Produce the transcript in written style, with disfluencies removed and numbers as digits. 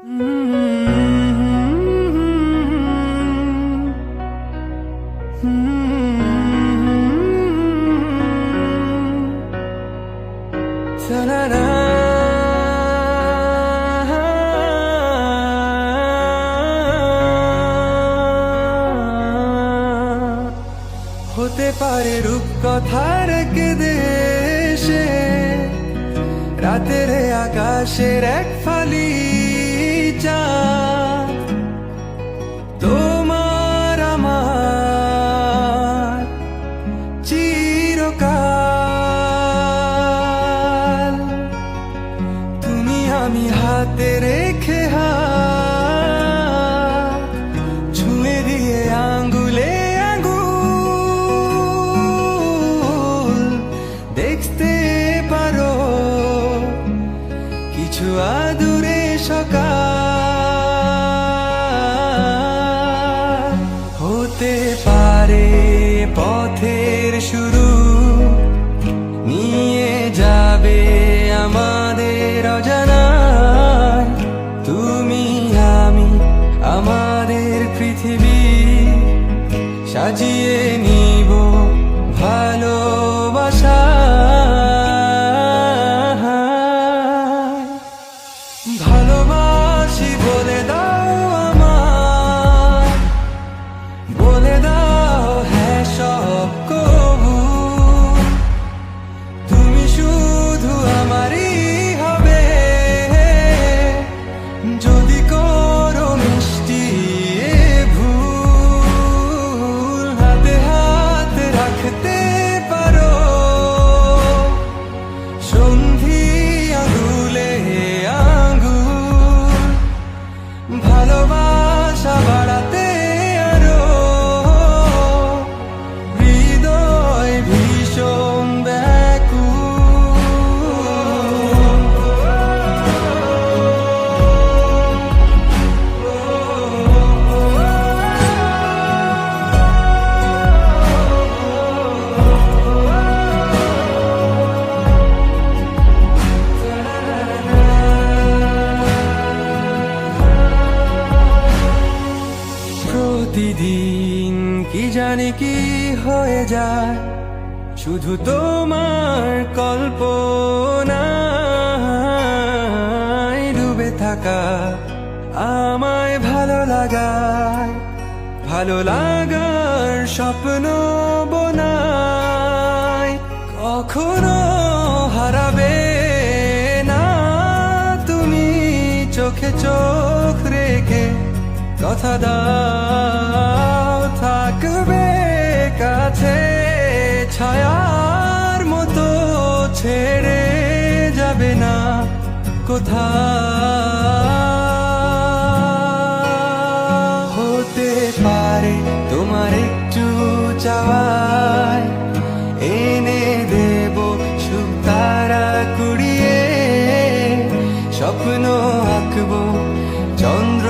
হতে পারে রূপকথার দেশে রাতের আকাশের এক ফালি চাঁদ, তোমার আমার চিরকাল। তুমি আমি হাতে রেখে হাত ছুঁয়ে দিয়ে আঙ্গুলে আঙ্গুল দেখতে পারো কিছু আদুরে সকাল। হতে পারে পথের শুরু, নিয়ে যাবে আমাদের অজানায়। তুমি আমি আমাদের পৃথিবী সাজিয়ে নিব ভালোবাসা। ভালোবাসি বলে দাও আমায়, বলে দাও হ্যাঁ সব কবু। তুমি শুধু আমারই হবে যদি করো মিষ্টি এ ভুল। হাতে হাত রাখতে পারো সন্ধি আঙুলে আঙ্গুল। ভালোবাসা বাড়াতে আরো হৃদয় ভীষণ প্রতিদিন কি জানি কি হয়ে যায় শুধু তোমার কল্পনায় ডুবে থাকা আমায় ভালো লাগায়। ভালো লাগার স্বপ্ন বোনায় কখনো হারাবে না তুমি চোখে চোখ রেখে। কথা দাও থাকবে কাছে ছায়ার মতো, ছেড়ে যাবে না কোথাও। হতে পারে তোমার একটু চাওয়ায় এনে দেব সুখ তারা কুড়িয়ে। স্বপ্ন আঁকবো চন্দ্র